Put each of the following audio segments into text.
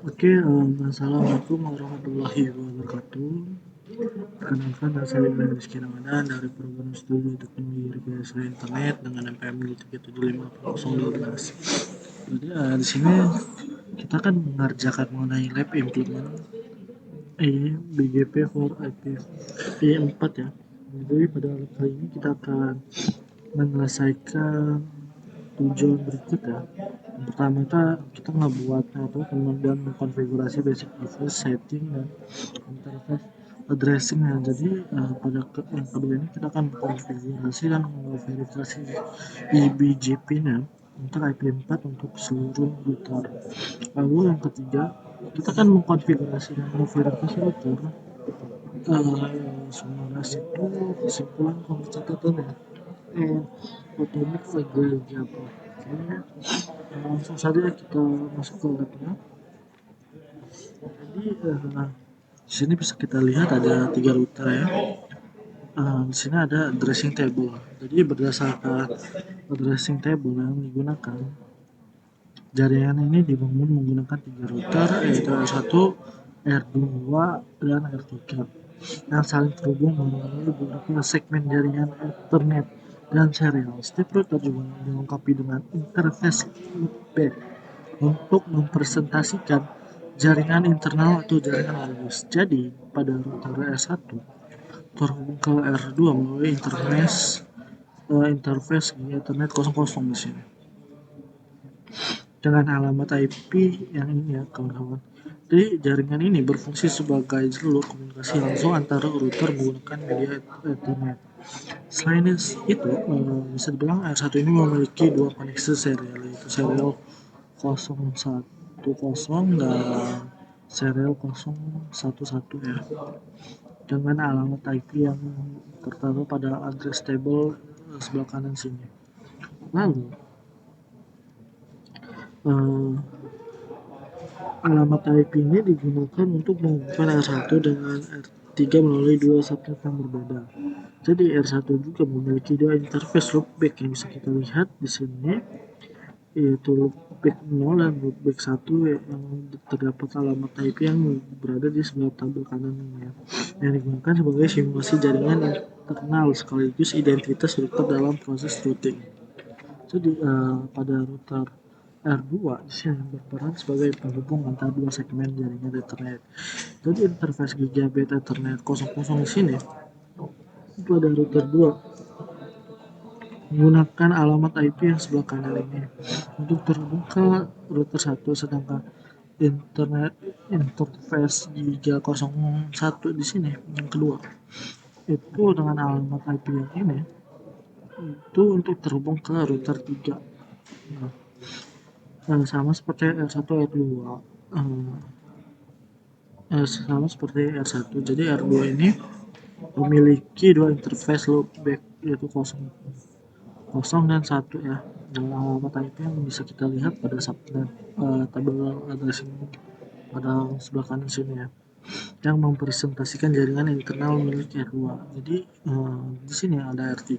Oke, assalamualaikum warahmatullahi wabarakatuh. Perkenalkan, saya Ibrahim Rizky Ramadan dari Program Studi Teknologi Rekayasa Internet dengan NPM 3754012. Jadi di sini kita kan mengerjakan mengenai lab implement BGP for IP4 ya. Jadi pada kali ini kita akan menyelesaikan tujuan berikut ya. Yang pertama kita ngebuat atau kemudian mengkonfigurasi basic device setting dan interface addressing ya. Jadi pada yang kedua ini kita akan mengkonfigurasi dan memverifikasi IBGP-nya untuk IP4 untuk seluruh router. Lalu yang ketiga kita akan mengkonfigurasi dan memverifikasi router. Semuanya itu kesimpulan catatan ya. Atomic Aggregate. Langsung saja kita masuk ke labnya. Jadi di sini bisa kita lihat ada 3 router ya. Di sini ada addressing table. Jadi berdasarkan addressing table yang digunakan, jaringan ini dibangun menggunakan 3 router yaitu R1, R2, dan R3 yang saling terhubung melalui beberapa segmen jaringan Ethernet dan serial. Setiap router juga dilengkapi dengan interface loopback untuk mempresentasikan jaringan internal atau jaringan argus. Jadi pada router R1 terhubung ke R2 melalui interface Ethernet 00 di sini dengan alamat IP yang ini ya kawan-kawan. Jadi jaringan ini berfungsi sebagai jalur komunikasi langsung antara router menggunakan media Ethernet. Selain itu, bisa dibilang R1 ini memiliki dua koneksi serial, yaitu serial 010 dan serial 011 ya, dengan alamat IP yang tertera pada address table sebelah kanan sini. Lalu, alamat IP ini digunakan untuk menghubungkan R1 dengan R3 melalui dua subnet yang berbeda. Jadi R1 juga memiliki dua interface loopback yang bisa kita lihat di sini, yaitu loopback 0 dan loopback 1 yang terdapat alamat IP yang berada di sebelah tabel kanan ini ya, yang digunakan sebagai simulasi jaringan internal sekaligus identitas router dalam proses routing. Jadi pada router R2 di sini berperan sebagai penghubung antara dua segmen jaringan Ethernet. Jadi interface gigabit Ethernet 00 di sini pada router 2 menggunakan alamat IP yang sebelah kanan ini untuk terhubung ke router 1, sedangkan interface Giga 01 di sini yang kedua itu dengan alamat IP yang ini itu untuk terhubung ke router 3. Sama seperti R1 R2 sama seperti R1. Jadi R2 ini memiliki dua interface loopback yaitu 0 dan 1 ya, dengan alamat IP yang bisa kita lihat pada subnet tabel addressing pada sebelah kanan sini ya, yang mempresentasikan jaringan internal milik R2. Jadi di sini ada R3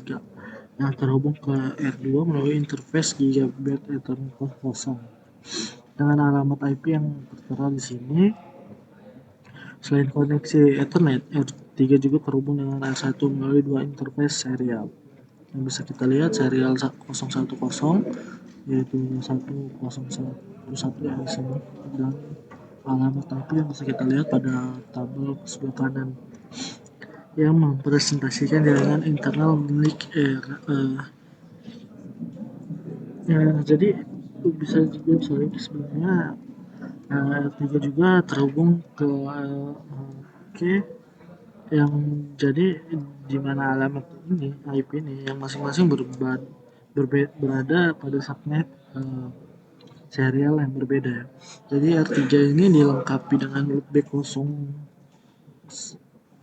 yang terhubung ke R2 melalui interface gigabit Ethernet 0 dengan alamat IP yang tertera di sini. Selain koneksi Ethernet, R3 juga terhubung dengan R1 melalui dua interface serial yang bisa kita lihat, serial 010 yaitu 1011 yang di sini, dan alamat IP yang bisa kita lihat pada tabel sebelah kanan yang mempresentasikan jaringan internal milik jadi bisa juga sebenarnya R3 juga terhubung ke yang jadi di mana alamat ini IP ini yang masing-masing berada pada subnet serial yang berbeda ya. Jadi R3 ini dilengkapi dengan loopback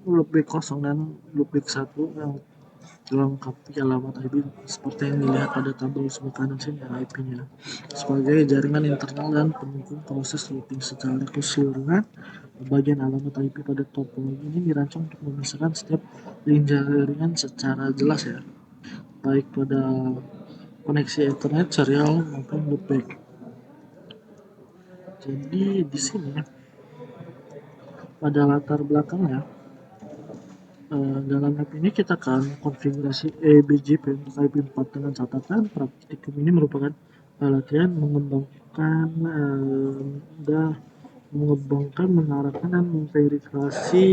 0 dan loopback 1 yang dilengkapi alamat IP seperti yang dilihat pada tabel sebelah kanan sini IP-nya sebagai jaringan internal dan pendukung proses routing. Secara keseluruhan, bagian alamat IP pada topologi ini dirancang untuk memisahkan setiap link jaringan secara jelas ya, baik pada koneksi Ethernet, serial maupun loopback. Jadi di sini pada latar belakangnya, dalam app ini kita akan konfigurasi eBGP untuk IP4 dengan catatan praktikum ini merupakan latihan mengembangkan mengarahkan dan memverifikasi,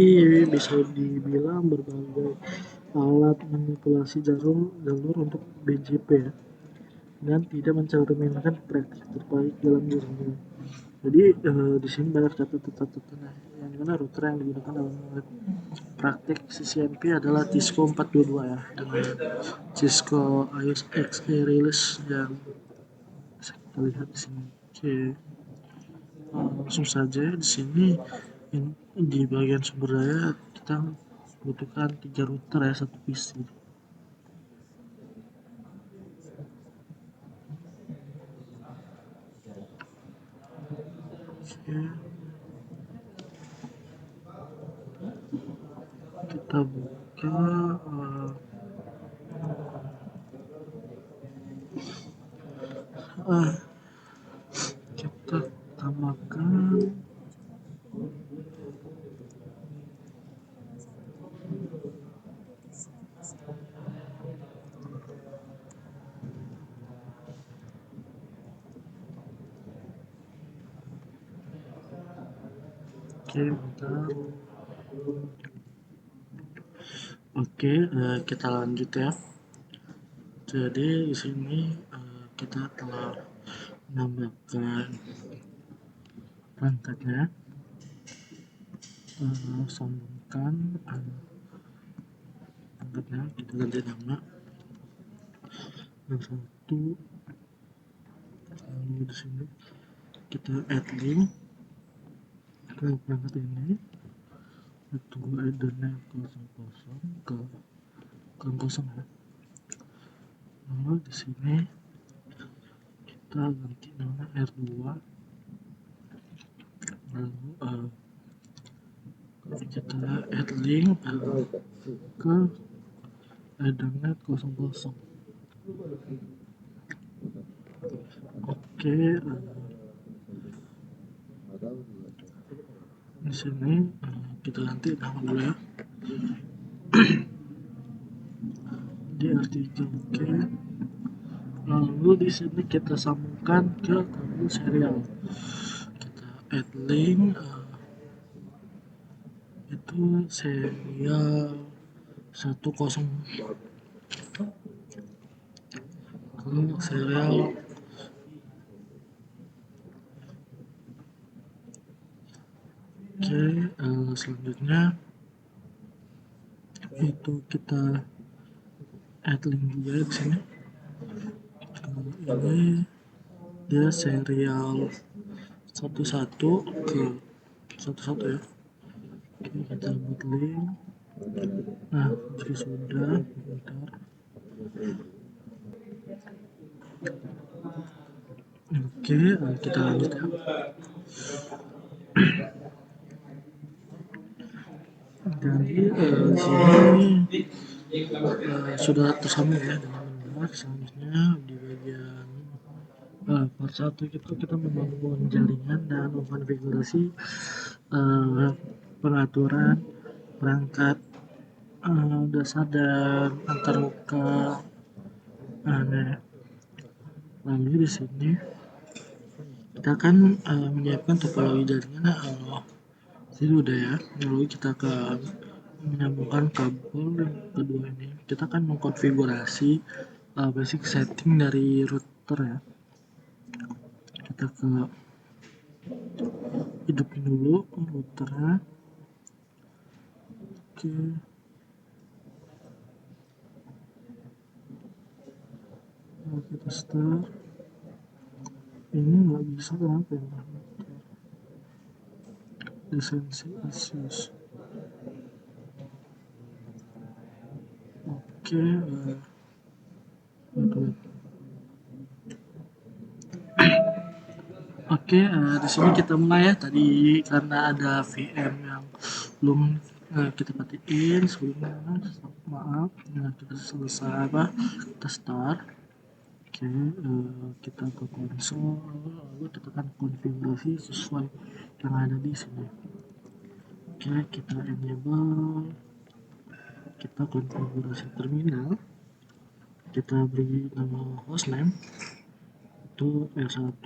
bisa dibilang berbagai alat manipulasi jalur untuk BGP ya, dan tidak mencerminkan praktik terbaik dalam dirinya. Jadi di sini banyak catatan-catatan yang mana router yang digunakan dalam praktik CCNP adalah Cisco 422 ya, dengan Cisco iOS XE release yang bisa kita lihat di sini. Oke, langsung saja di sini di bagian sumber daya kita butuhkan 3 router ya, 1 PC. Oke, kita buka kita tambahkan bentar. Oke, kita lanjut ya. Jadi di sini kita telah menambahkan perangkatnya, sambungkan perangkatnya, kita ganti nama yang satu, lalu di sini kita add link ke perangkat ini, tunggu ethernet 00 ke 0 ya. Lalu di sini kita ganti nama R2, lalu kita add link ke ethernet 00. Oke, di sini kita ganti nama dulu ya. Di R3. Oke. Lalu di sini kita sambungkan ke kabel serial. Kita add link itu serial 10 ke serial selanjutnya itu kita add link juga di sini. Ini dia serial 11 ke 11 ya. Oke, kita buat link. Nah, jika sudah, bentar. Oke, kita lanjut ya. Jadi sini sudah tersambung ya dengan benar. Selanjutnya di bagian part 1 kita membangun jaringan dan mengkonfigurasi pengaturan perangkat dasar dan antarmuka. Nah, lalu di sini kita akan menyiapkan topologi jaringan. Jadi udah ya, lalu kita akan menyambungkan kabel yang kedua ini. Kita akan mengkonfigurasi basic setting dari router ya. Kita ke hidupin dulu routernya. Oke. Nah, kita start. Ini nggak bisa, kenapa ya? Lisensi Asus. Oke, Oke, di sini kita mulai ya. Tadi karena ada VM yang belum kita matiin sebelumnya, maaf. Nah, kita selesai kita start. Oke, Oke, kita ke konsol, lalu tekan konfigurasi sesuai yang ada di sini. Oke, kita enable, kita konfigurasi terminal, kita beri nama hostname itu R1,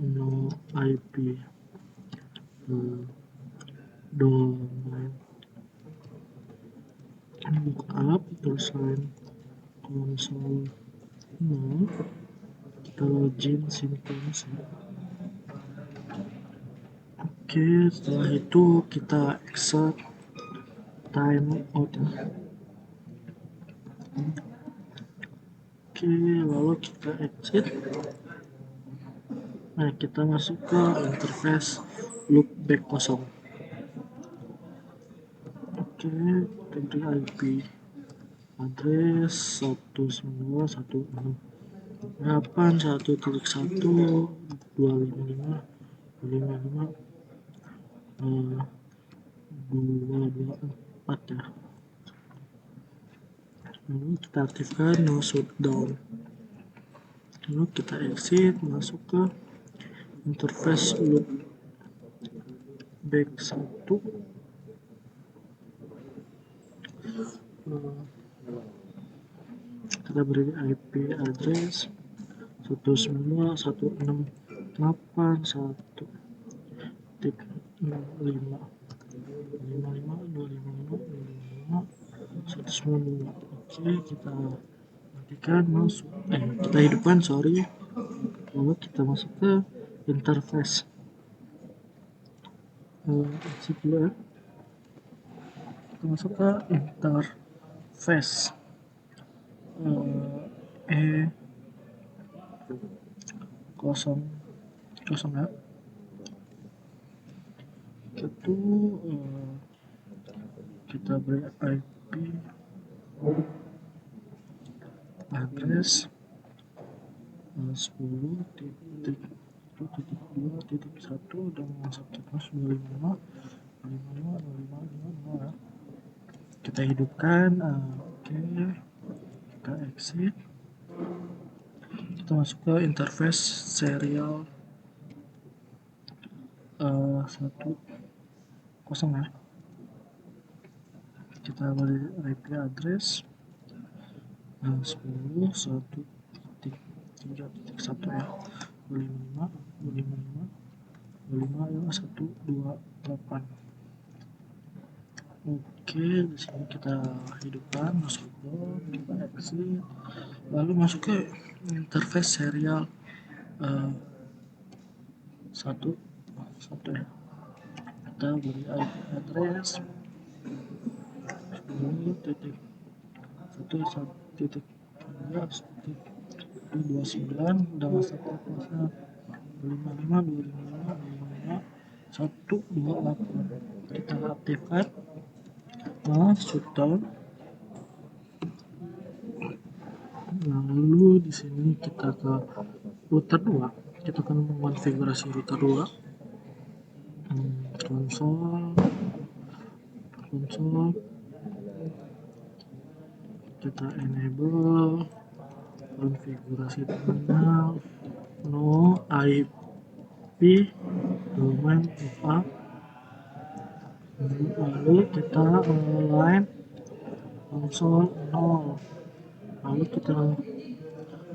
no IP, domain lookup, tulisan konsol no, kita login simpan. Oke, setelah itu kita exit timeout. Oke, lalu kita exit. Nah, kita masuk ke interface loopback kosong. Oke, kita beri IP address 192.168.255.224 ya. Lalu kita aktifkan no shutdown. Lalu kita exit, masuk ke interface loopback 1. Kita beri IP address 192.168.55.255.255.192. Oke, kita matikan kita hidupkan, lalu kita masuk ke interface. Exit dulu ya. Kita masuk ke interface E00 ya. Itu kita beri IP address 10.2.1 dengan subtypes 255.255.255 ya. Kita hidupkan. Oke, kita exit, kita masuk ke interface serial 10 ya. Kita beri IP address 10.1.3.1 ya, 25.128. Oke, di sini kita hidupkan, masuk ke, kita exit, lalu masuk ke interface serial 1 ya. Kita beri IP address 10.1.3.29 dengan subtypesnya 255.255.255.128. Kita aktifkan shutdown. Lalu di sini kita ke router 2. Kita akan mengonfigurasi router 2. Konsol, kita enable konfigurasi terminal, no IP, domain lookup. Lalu kita line konsol 0. Lalu kita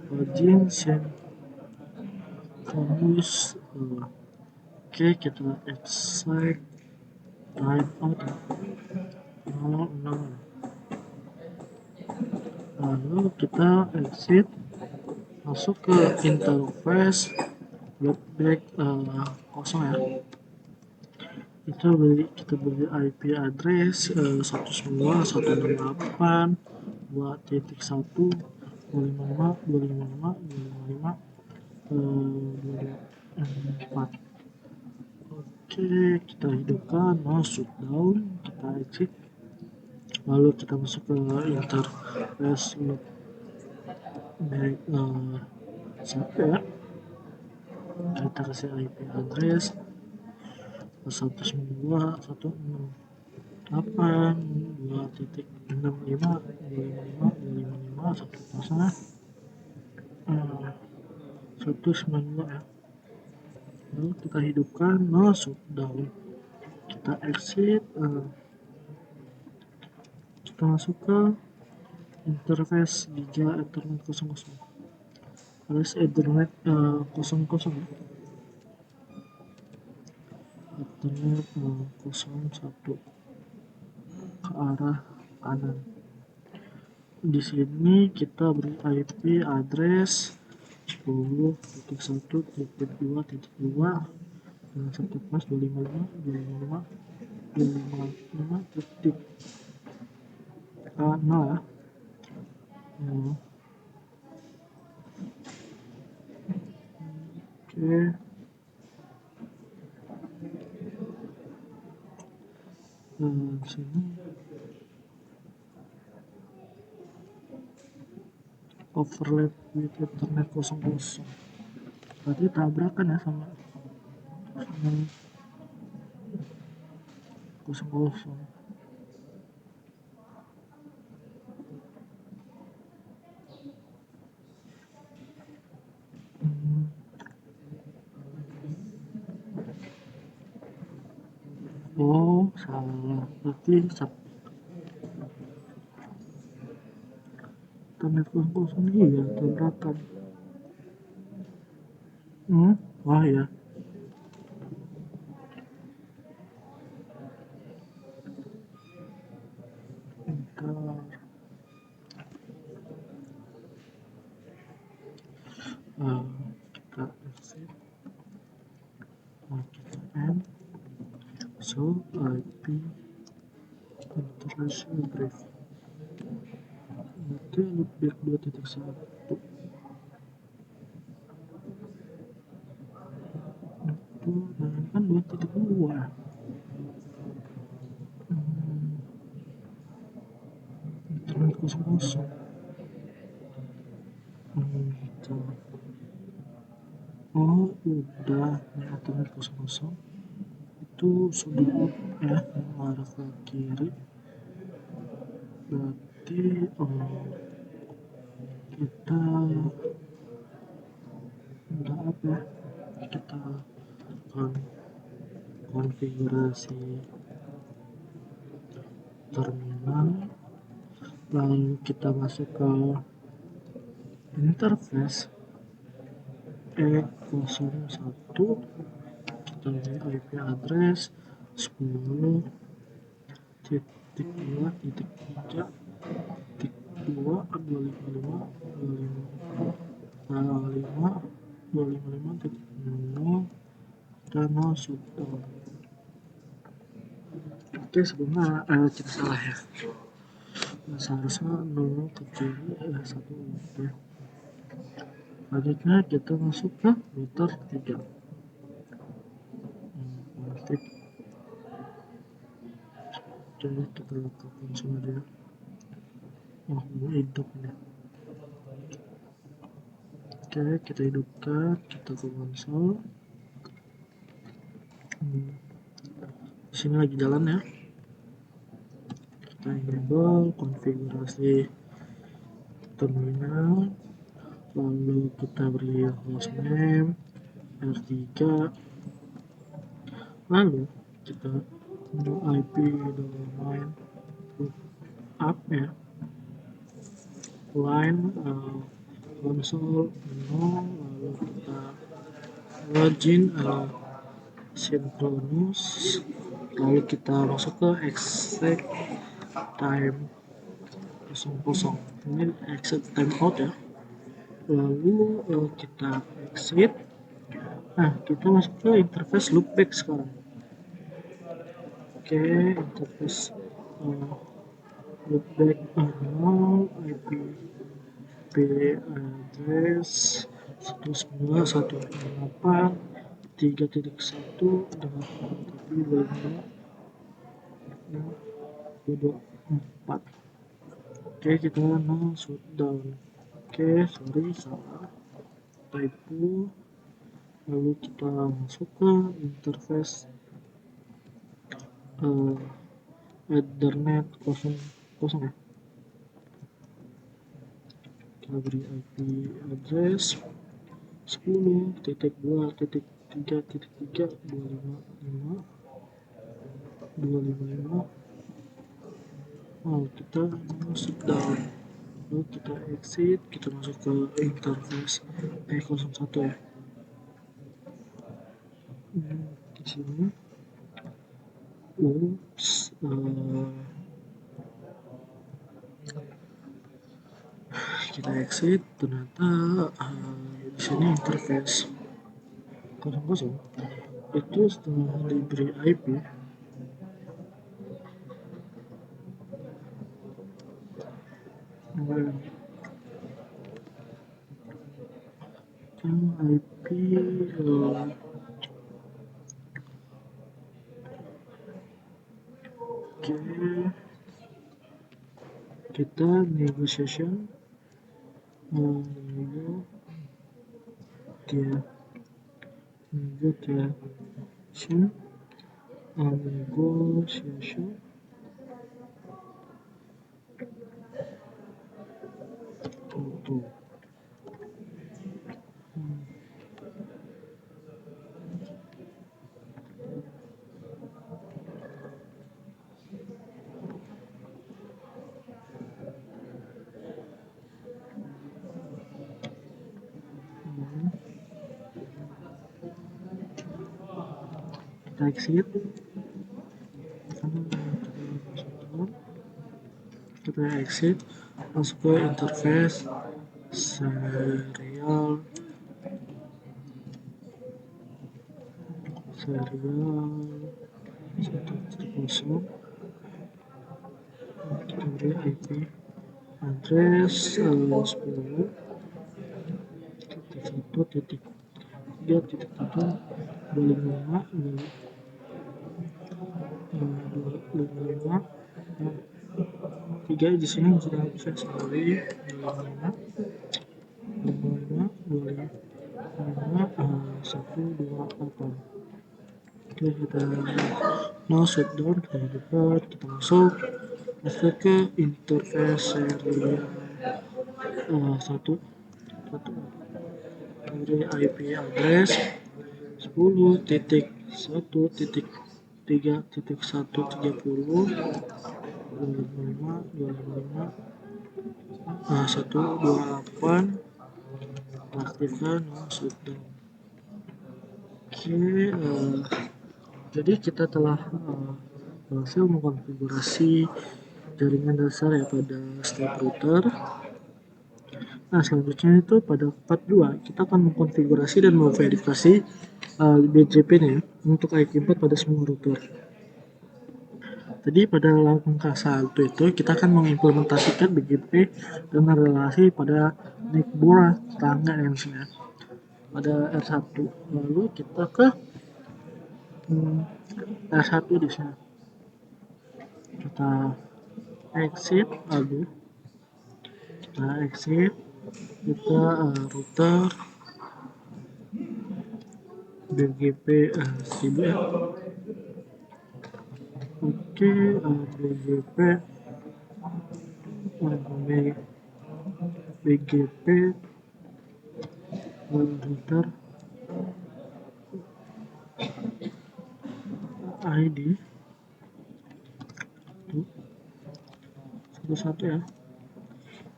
login synchronous. Oke, kita exit timeout 0. Lalu kita exit, masuk ke interface loopback kosong ya. Kita beri IP address 192.168.255.255.255.254. Oke, kita hidupkan, shutdown, kita exit, lalu kita masuk ke interface loopback 1 ya. Kita kasih IP address 192.168.2.65.255.255.1. 192 ya. Lalu kita hidupkan, no shutdown. Kita exit, kita masuk ke interface Giga Ethernet 00 alias Ethernet 00 ya. Ethernet 01 ke arah kanan. Di sini kita beri IP address 10.1.2.2 dengan satu kelas 255.255.255.0 ya. Oke. Sini overlap with Ethernet 00. Berarti tabrakan ya sama 00. Oh, salah. Berarti Ethernet 00 iya tabrakan. Wah ya. Bentar. Kita exit. Kita end. So IP international brief. Berarti loopback 2.1. Itu kan 2.2. Internet 00. Gitu. Oh udah, internet 00 itu sudah up ya, mengarah ke kiri. Berarti kita udah up ya. Kita akan konfigurasi terminal, lalu kita masuk ke interface E01, kita beri IP address 10.3.2.255.255.0 dan no shutdown. Oke, sebelumnya kita salah ya. Seharusnya 0 ke kiri 1 ya. Selanjutnya kita masuk ke router 3. Konfig. Jadi kita ke konsol dia. Oh, mau hidup ini. Oke, kita hidupkan, kita ke konsol. Sini lagi jalan ya. Kita enable konfigurasi terminal, lalu kita beri hostname R3, lalu kita new IP domain up ya, line konsol no, lalu kita login synchronous, lalu kita masuk ke exit time 00. Ini exit time out ya. Lalu kita exit. Nah, kita masuk ke interface loopback sekarang. Oke, interface loopback 0 IP address 192.168.3.1 dengan tapi 224. Oke, kita no shutdown. Oke, sorry salah typo. Lalu kita masuk ke interface Ethernet 00 ya. kita beri IP address 10.2.3.3.255 kita masuk down, lalu kita exit, kita masuk ke interface E01 ya. Di sini kita exit, ternyata di sini interface 00 itu setelah diberi IP IP kita negotiation tuh. Kita exit, kita exit, masuk ke interface serial 1.0, kita beri IP address 10.1.3.255 3 di sini sudah bisa sekali 128. Oke, kita now shutdown, kita buka, kita masuk ke interface serial 1 dari IP address 10.1.3.255 aktifkan shutdown. Oke, jadi kita telah berhasil mengkonfigurasi jaringan dasar ya pada step router. Nah, selanjutnya itu pada part 2 kita akan mengkonfigurasi dan memverifikasi BGP-nya untuk IP4 pada semua router. Jadi pada langkah 1 itu kita akan mengimplementasikan BGP dengan relasi pada network tetangga yang misalnya pada R1, lalu kita ke R1 di sini. Kita exit, kita router BGP 1000 ya. Oke, BGP router ID 11 ya.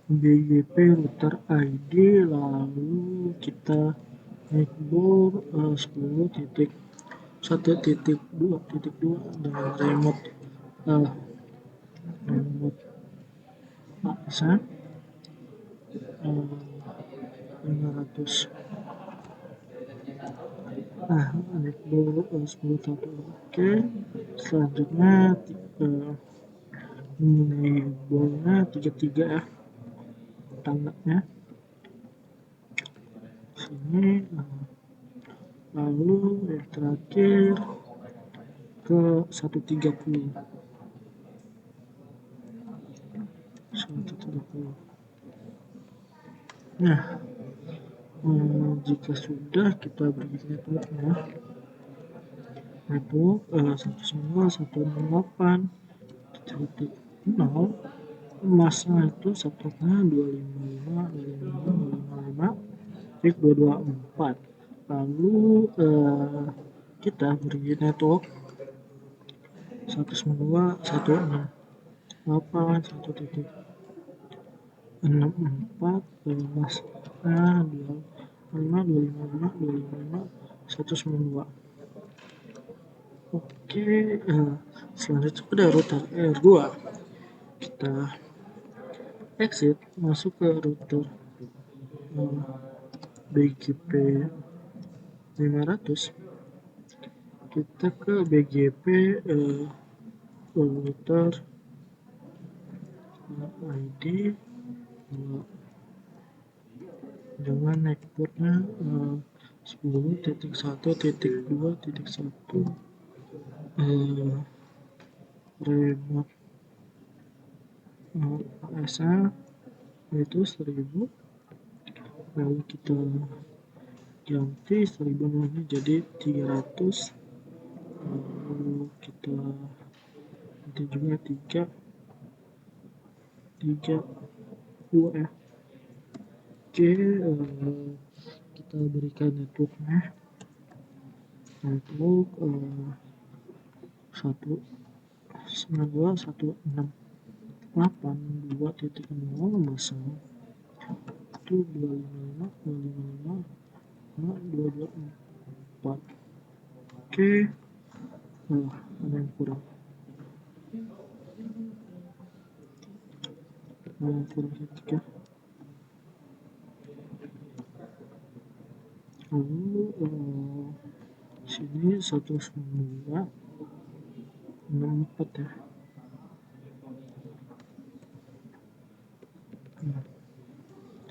BGP router ID, lalu kita network 10.1.2.2 dengan remote akses 500. Network 10.1. Oke, selanjutnya neighbornya 33 ya, tetangganya sini. Lalu yang terakhir ke 130. Nah, jika sudah, kita beri networknya, network 192.168.0 emasnya itu subtracknya 255 fix 224. Lalu kita beri network 192.168.1.64 emasnya 255 Oke, selanjutnya pada router R2 kita exit masuk ke router BGP 500, kita ke BGP router ID dengan networknya 10.1.2.1 remote ASA itu 1000, lalu kita ganti 1000 ini jadi 300, lalu kita ganti juga 2 ya. Oke, kita berikan networknya network 192.168.2.0 masuk itu 255.254. Oke, ada yang kurang ketika lalu sini 192.64 ya.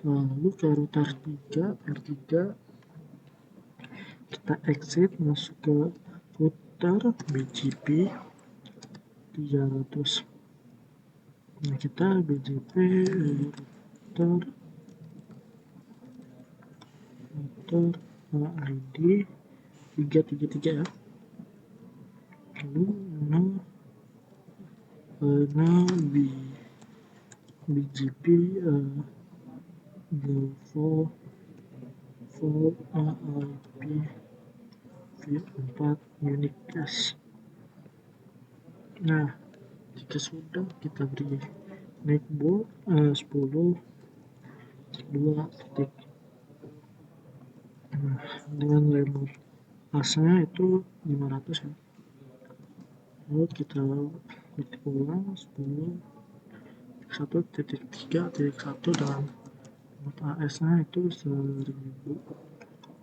Lalu ke router 3 R3 kita exit masuk ke router BGP 300. Nah, kita BGP router ID 333 ya. Lalu BGP Delvo IP v4 unique cache. Nah, jika sudah kita beri netboard 10.2 titik. Nah, dengan remote asnya itu 500 ya. Lalu kita ketik ulang 10.1.3.1 dan remote AS-nya itu 1000.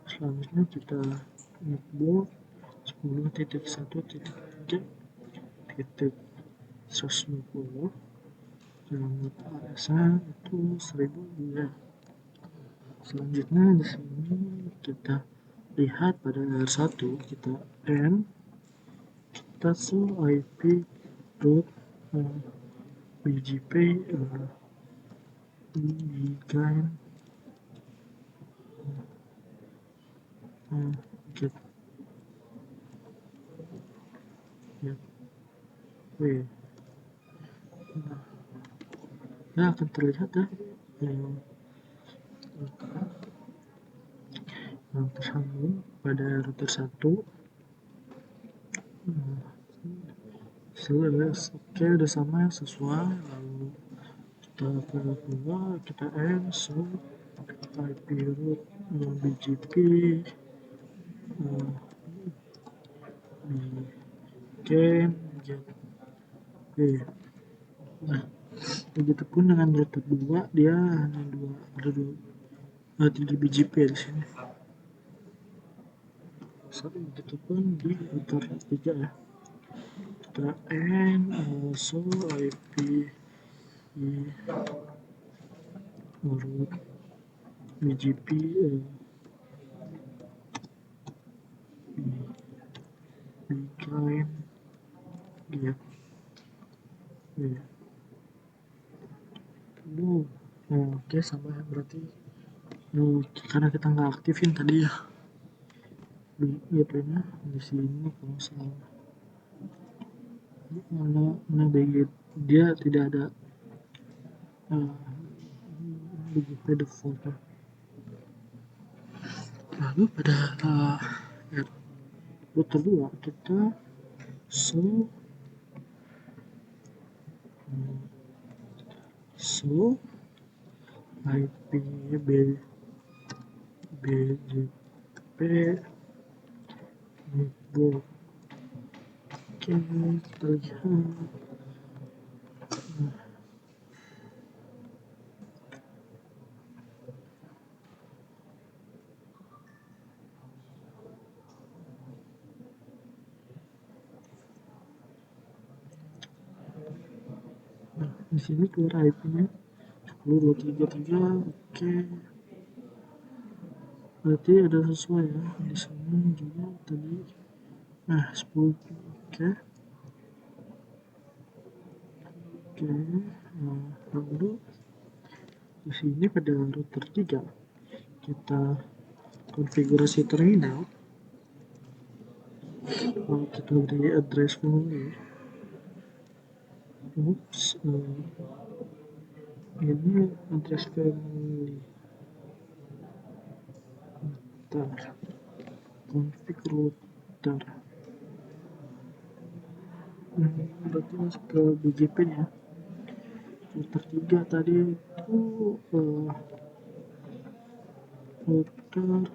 Selanjutnya kita netboard 10.1.3.120 dan remote AS-nya itu 1000 ya. Selanjutnya di sini kita lihat pada R1 kita N, kita show IP root BGP beacon get ya akan terlihat ya yang tersambung pada router 1. Oke, udah sama sesuai. Lalu kita ke kedua, kita so IP root BGP beacon get. Nah, begitupun dengan router 2, dia hanya ada 3 BGP ya di sini. Begitupun di router 3 ya. Kita so IP root BGP beacon get. Oke, sama ya berarti. Karena kita nggak aktifin tadi ya gateway-nya di sini kalau salah. Mana BG dia tidak ada BGP default. Lalu pada router 2 kita show IP BGP network. Oke, kita lihat. Di sini keluar IP-nya 10.233. Oke. Berarti ada sesuai ya. Di sini juga tadi 10. Oke. Lalu di sini pada router 3 kita konfigurasi terminal. Kita beri address family. Ini address family. Config router. Berarti masuk ke BGP nya. Router 3 tadi itu router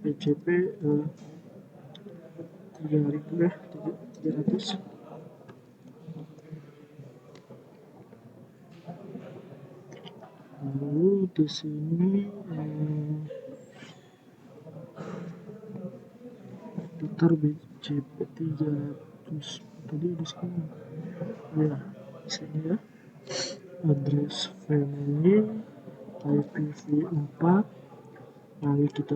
BGP 300. Lalu di sini router BGP 300 tadi di sini ya, di sini ya, address family IPv4. Lalu kita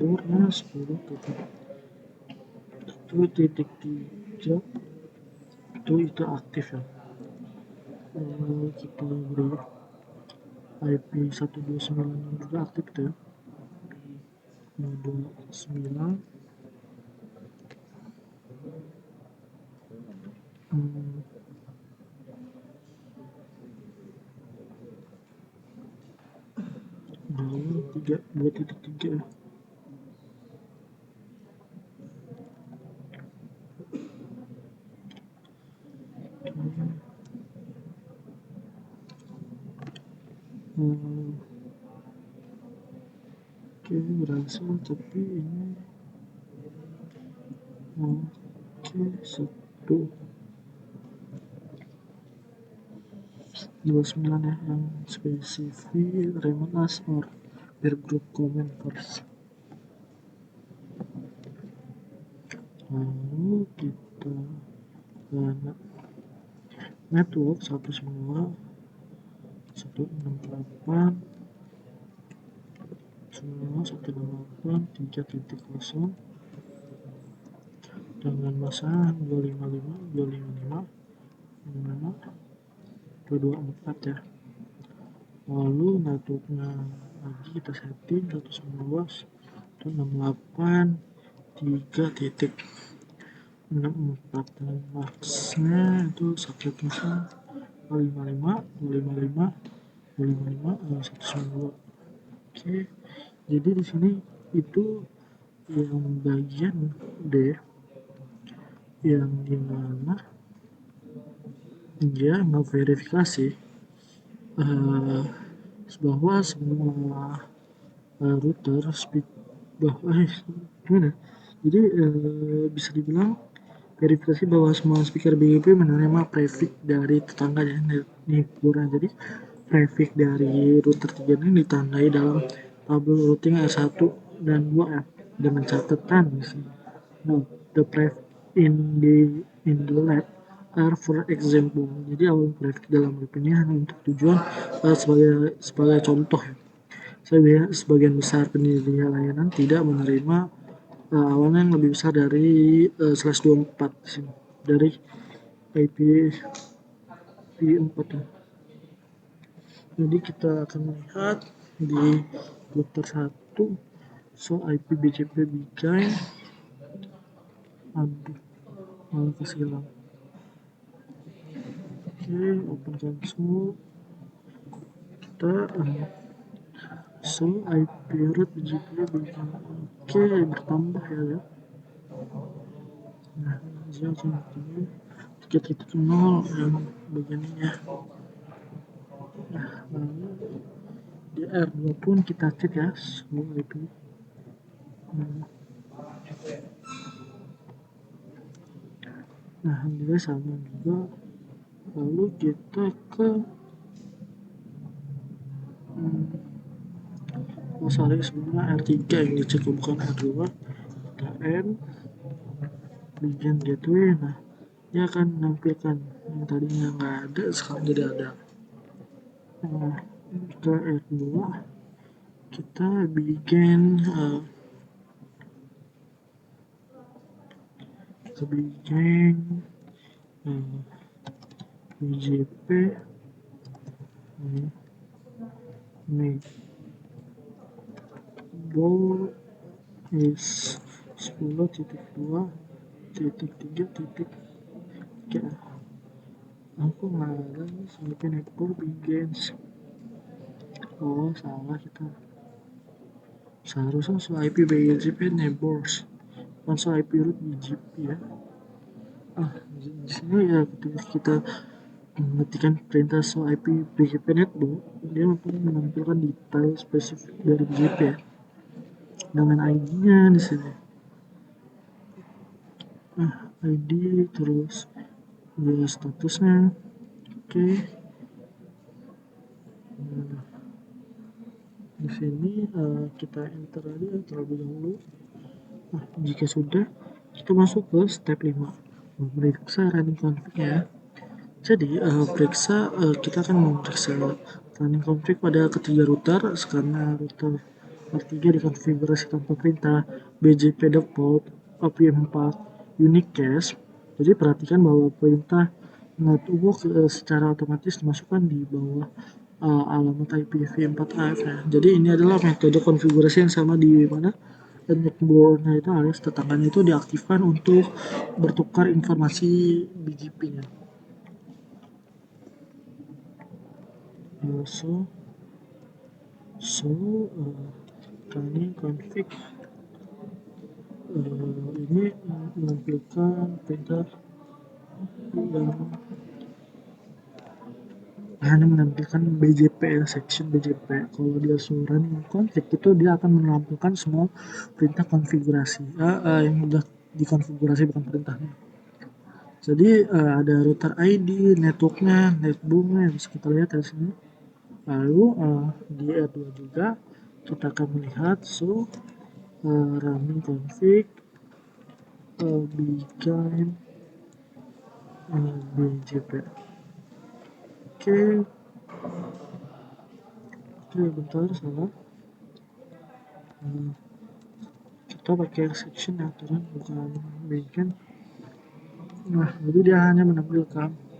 bordernya 10.1.3 itu aktif ya. Kita beri IP 129 juga aktif tuh ya. 29 2.3 ya. Oke, berhasil, tapi ini satu 29 ya, yang spesifik remote as or peer group comment first. Lalu kita network 192.168.3.0 dengan masa 255.254 ya. Lalu networknya lagi kita setting 192.168.3.64 dan maxnya itu subsetnya 255.192. Oke, jadi di sini itu yang bagian D yang dimana dia memverifikasi bahwa semua router speed gimana? Jadi bisa dibilang verifikasi bahwa semua speaker BGP menerima prefix dari tetangganya. Ini kurang, jadi prefix dari router 3 ini ditandai dalam tabel routing R1 dan 2 ya, dengan catatan di sini. No, the prefix in the lab are for example. Jadi awal prefix dalam lab ini hanya untuk tujuan sebagai contoh ya. Sebagian besar penyedia layanan tidak menerima awalnya yang lebih besar dari /24 di sini, dari IPv4 ya. Jadi kita akan melihat di router 1 IP BGP bigai malah kesilang. Oke, open console. Kita so IP root BGP bikin oke bertambah ya. Nah, 0,3 yang bagian ini ya. Nah, lalu di R2 pun kita cek ya so IP. Nah, juga sama juga. Lalu kita ke sorry sebenarnya R3 yang dicek bukan R2. Kita N bikin gateway. Nah, dia akan menampilkan yang tadinya nggak ada sekarang jadi ada. Nah, ke R2 kita bikin BGP make ball is 10.2.3.3. Aku nggak ada nih sampai network begins. Oh salah kita, seharusnya so IP BGP neighbors bukan so IP root BGP ya. Di sini ya ketika kita mengetikkan perintah so IP BGP network, dia akan menampilkan detail spesifik dari BGP ya, dengan ID-nya di sini. ID terus ya statusnya. Oke. Di sini kita enter aja terlebih dahulu. Nah, jika sudah, kita masuk ke step 5. Memeriksa running config ya. Jadi, kita akan memeriksa running config pada ketiga router karena router R3 dikonfigurasi tanpa perintah BGP default OP4 unique cache. Jadi perhatikan bahwa perintah network secara otomatis dimasukkan di bawah alamat IPv4AF ya. Jadi ini adalah metode konfigurasi yang sama di mana network-nya itu alias tetangganya itu diaktifkan untuk bertukar informasi BGP-nya. Running config ini menampilkan perintah yang hanya menampilkan BGP ya, section BGP. Kalau dia suruh running config itu dia akan menampilkan semua perintah konfigurasi yang udah dikonfigurasi, bukan perintahnya. Jadi ada router ID, networknya, netbooknya yang bisa kita lihat dari sini. Lalu di R2 juga kita akan melihat so running config begin BGP. Oke, bentar salah. Kita pakai section ya aturan, bukan begin. Nah, jadi dia hanya menampilkan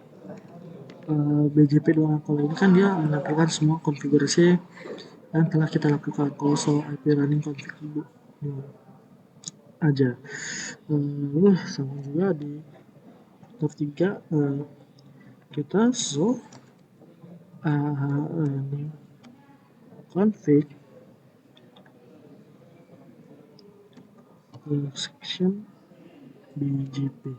BGP doang. Kalau ini kan dia menampilkan semua konfigurasi yang telah kita lakukan. Kalau soal IP running config aja. Sama juga di tab 3 kita so running config section BGP.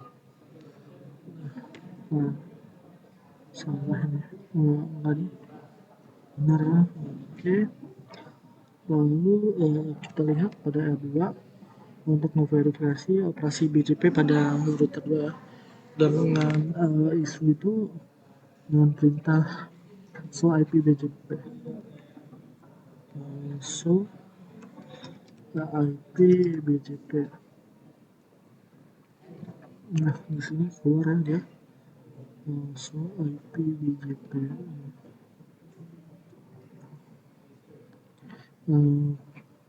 Salah nih, enggak nih, benar ya. Oke, lalu kita lihat pada R2 untuk memverifikasi operasi BGP pada router 2 dengan isu itu dengan perintah so IP BGP. So IP BGP. Nah, di sini keluar ya dia. So IP BGP.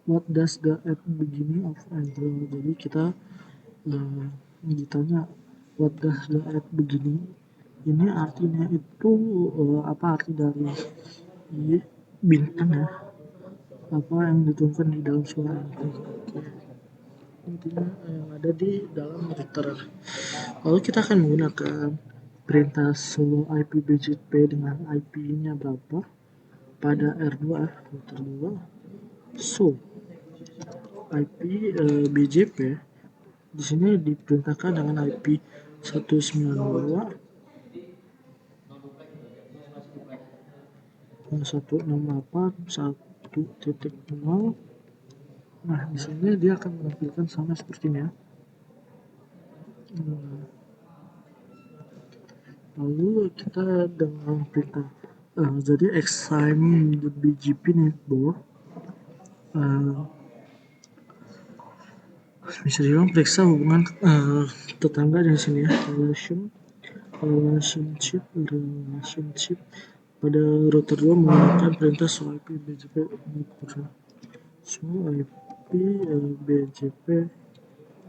What does the at beginning of Android? Jadi kita ditanya what does the at beginning, ini artinya itu apa arti dari bintang ya, apa yang dituliskan di dalam suara itu, intinya yang ada di dalam router. Lalu kita akan menggunakan perintah show IP BGP dengan IP-nya berapa pada R2 router 2 show IP BGP di sini diperintahkan dengan IP 192.168.1.0. Nah, di sini dia akan menampilkan sama seperti ini ya. Lalu kita dengan perintah jadi examine the BGP network, bisa dibilang periksa hubungan tetangga di sini ya, relationship pada router 2 menggunakan perintah show IP BGP network. Show IP BGP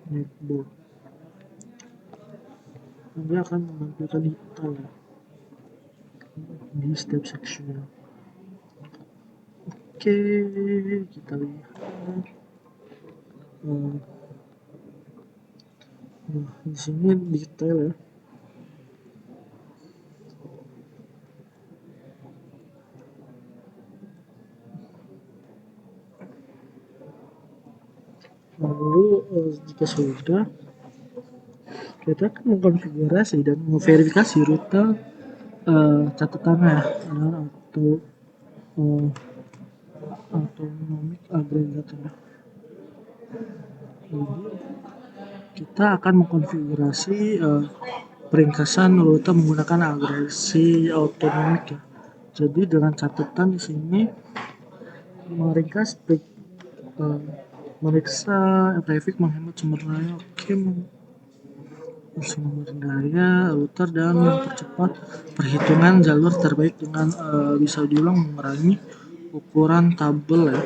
network. Dia akan menampilkan detail ya di step section. Oke, kita lihat. Nah, di sini detail ya. Lalu jika sudah, kita akan mengkonfigurasi dan memverifikasi rute catatannya atau autonomic aggregator. Jadi kita akan mengkonfigurasi peringkasan rute menggunakan agregasi autonomik ya. Jadi dengan catatan di sini meringkas meriksa traffic, menghemat sumber daya, sumber daya router dan mempercepat perhitungan jalur terbaik dengan bisa diulang mengurangi ukuran tabel ya.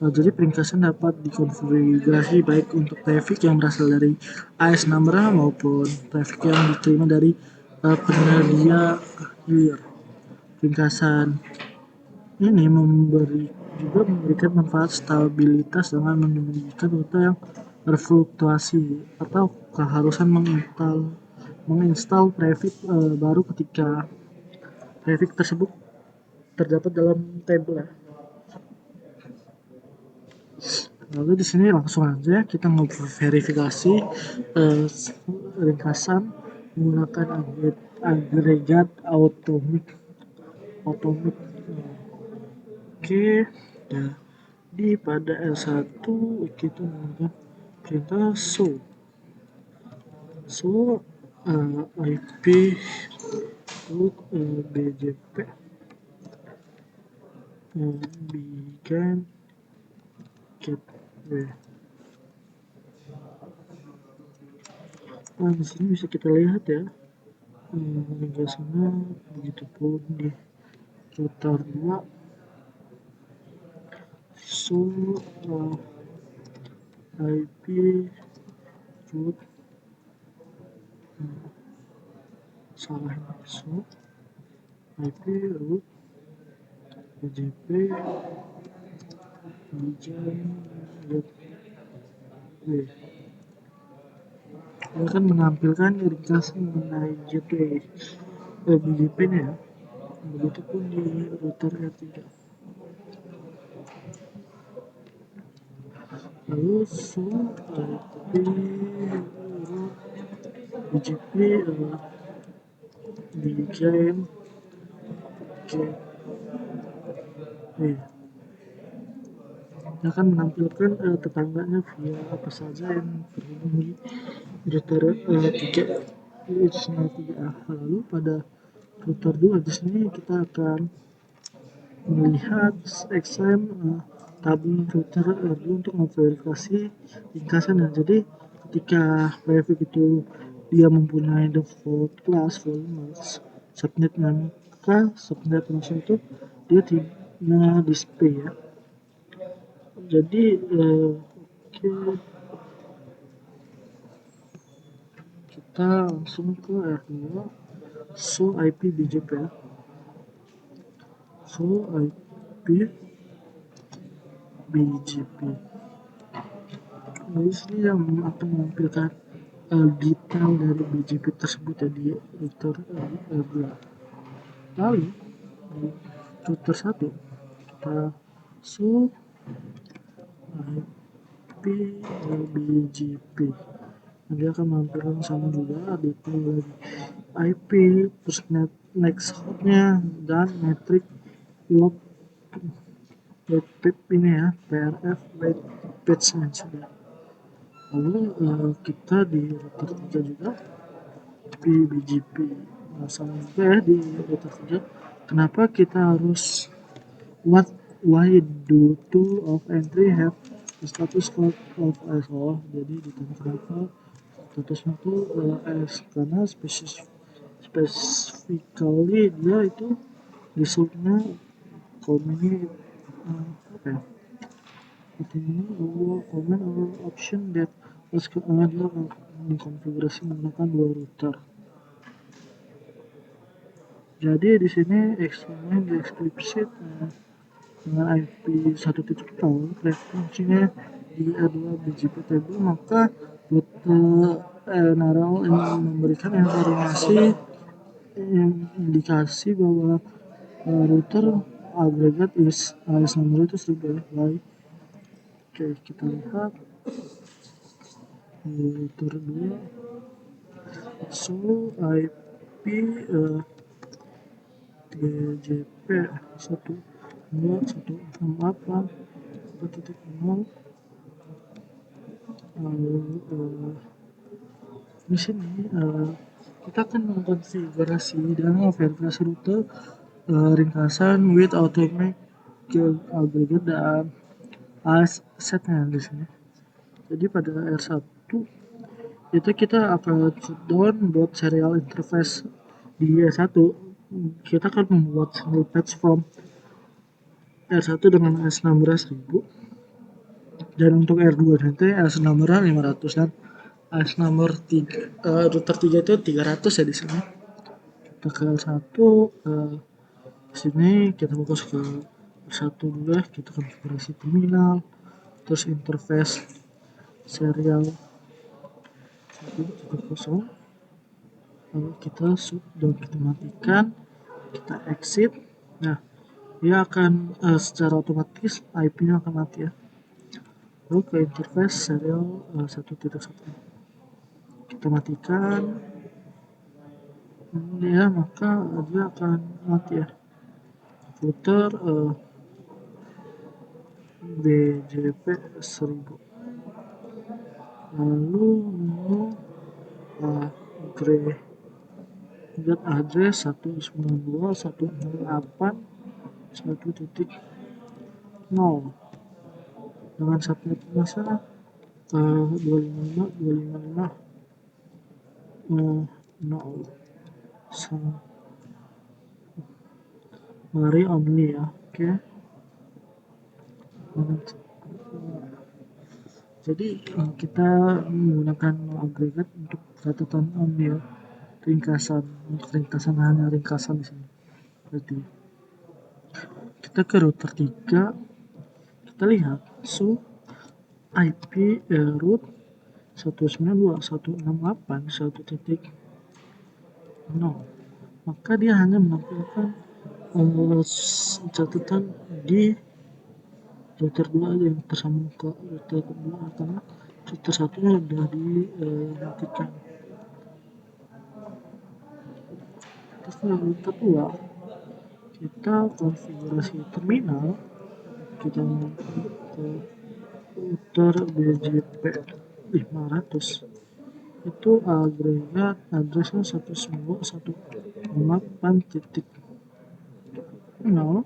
Jadi peringkasan dapat dikonfigurasi baik untuk traffic yang berasal dari AS number maupun traffic yang diterima dari penyedia akhir. Ringkasan ini memberikan manfaat stabilitas dengan menyembunyikan rute yang berfluktuasi atau keharusan menginstal traffic baru ketika traffic tersebut terdapat dalam tabel ya. Lalu di sini langsung aja kita memverifikasi ringkasan menggunakan agregat autonomic. Oke, jadi pada L1 kita menggunakan perintah show IP root BGP begin gateway. Nah, di sini bisa kita lihat ya ringkasannya, begitupun di router 2 show IP root show IP root BGP begin gateway. Dia akan menampilkan ringkasan mengenai gateway BGP nya ya. Begitupun di router R3. Lalu show IP root BGP begin gateway. Dia akan menampilkan tetangganya via apa saja yang terhubung di router 3. Lalu pada router 2 di sini kita akan melihat XM tabel router R2 untuk memverifikasi ringkasan. Jadi ketika traffic itu dia mempunyai default class volume subnet, maka subnet langsung itu dia tidak display ya. Jadi kita langsung ke R2 show IP BGP ya. Show IP BGP. Nah, di sini yang akan menampilkan detail dari BGP tersebut ya di router 2. Lalu di router 1 kita show IP BGP. Dia akan menampilkan sama juga detail dari IP, terus next hopnya dan metrik log webpage ini ya, PRF web page mentioned. Lalu kita di router 3 juga BGP. Nah, sama juga ya di router 3. Kenapa kita harus why do two of entry have the status code of ISO? Jadi ditanya kenapa statusnya tuh AS, karena specifically dia itu resultnya ini apa ya, ini comment or option that harus dia dikonfigurasi menggunakan dua router. Jadi di sini eksternal di explicit dengan IP 1.0 frekuensinya di R2 BGP table, maka Narrow memberikan informasi indikasi bahwa router agregat is number itu 1000 baik. Oke, kita lihat di router 2 so IP BGP 1.2.168.0. Lalu di sini kita akan mengkonfigurasi dan verifikasi rute ringkasan with automatic aggregate dan AS setnya di sini. Jadi pada R1 itu kita akan shutdown buat serial interface di R1. Kita akan membuat single patch from R1 dengan AS number 1000, dan untuk R2 nanti AS number 500 dan AS number 3 router 3 itu 300 ya di sini. Kita ke R1 di sini kita fokus ke R1 dulu ya, kita konfigurasi terminal, terus interface serial 1.0. lalu kita shutdown, kita matikan, kita exit. Nah, dia akan secara otomatis IP-nya akan mati ya. Lalu ke interface serial 1.1 kita matikan ya, maka dia akan mati ya. Router BGP 1000. Lalu aggregate address 192.168.1.0 dengan subnet masalah 255.255.0. Mari only ya, oke. Jadi kita menggunakan agregat untuk catatan only ya, ringkasan hanya ringkasan di sini. Berarti kita ke router 3, kita lihat IP root 192.168.1.0, maka dia hanya menampilkan catatan di router 2 aja yang tersambung ke router 2, karena router 1 nya udah dimatikan. Terus router 2 kita konfigurasi terminal, kita ke router BGP 500 itu agregat addressnya 192.168.0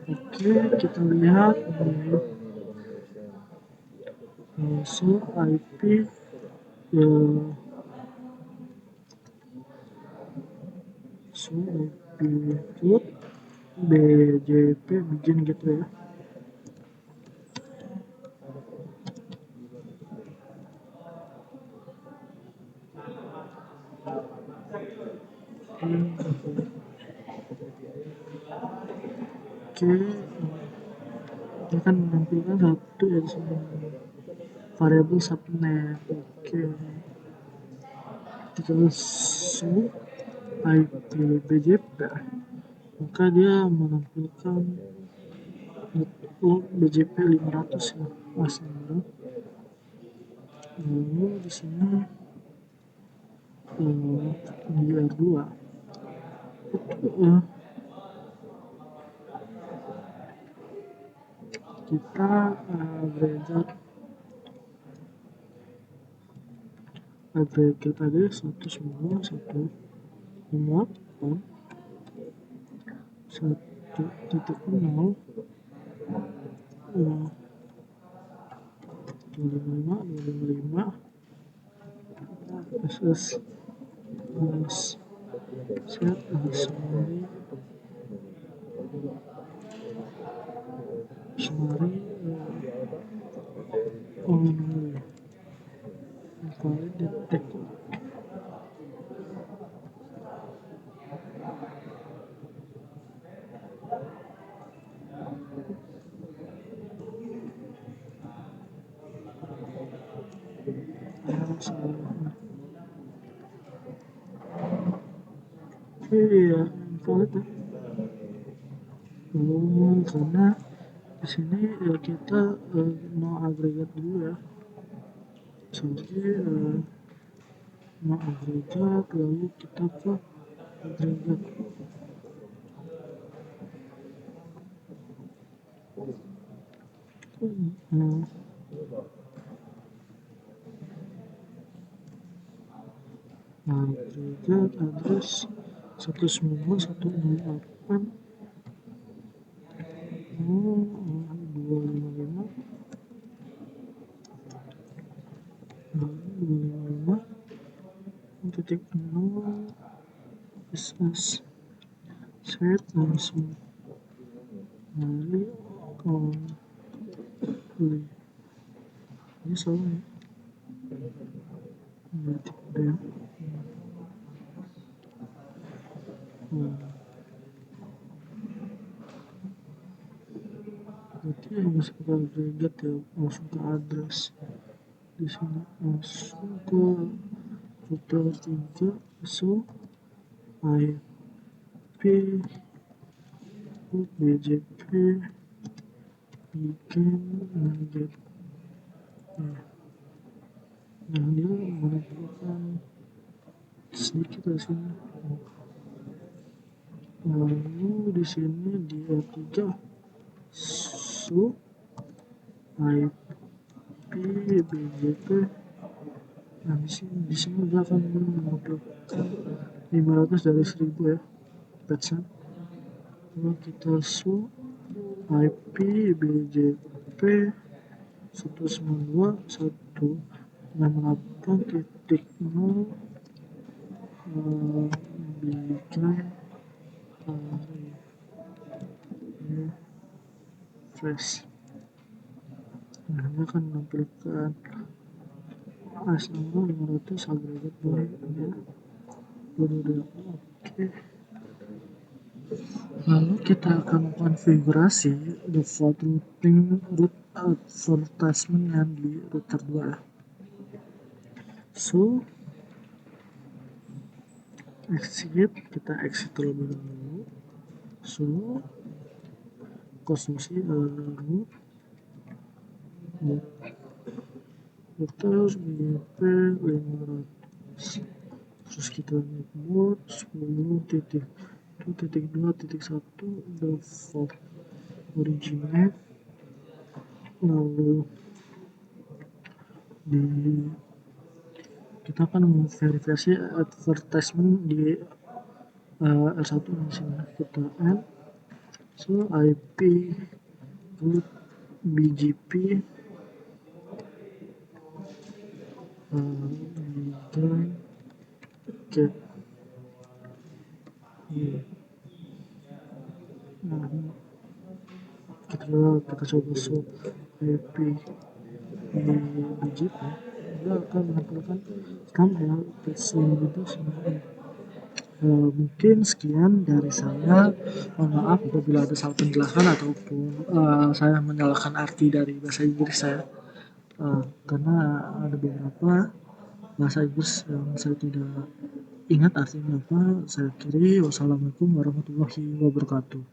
Oke, kita lihat IP root BGP begin gitu ya. Oke, dia akan menampilkan satu ya di sini variabel subnet. Oke, ketika show IP BJP maka dia menampilkan BJP 500 ya Mas Indra. Lalu di sini di R2 itu kita agregat ada 191.158 1.0 255 SS set summary only valid detect iya valid ya. Karena di sini ya kita mau agregat dulu ya, jadi mau agregat lalu kita ke agregat. Agregat address 192.168 255 SS set langsung kali ini salah ya, berarti udah berarti harus ke agregat ya, langsung ke address. Di sini langsung ke router 3 so IP BJP bikin target. Nah dia menampilkan sedikit di sini. Lalu di sini di R3 so IP BJP. Nah di sini dia akan menampilkan 500 dari 1000 ya patchnya. Lalu kita show IP BJP 192.168.0 bikin refresh. Nah ini akan menampilkan asal 500 agregat baiknya. Oke, lalu kita akan konfigurasi default routing root advertisement yang di router 2 ya. So kita exit terlebih dahulu. So konsumsi root router BGP 500, terus kita netboard 10.2.1 default originate. Lalu kita akan memverifikasi advertisement di R1 di sini. Kita add so IP root BGP get kita coba so IP BGP dia akan menampilkan thumbnail versi video Mungkin sekian dari saya. Mohon maaf apabila ada salah penjelasan ataupun saya menyalahkan arti dari bahasa Inggris saya. Karena ada beberapa bahasa Inggris yang saya tidak ingat artinya apa. Saya akhiri, wassalamualaikum warahmatullahi wabarakatuh.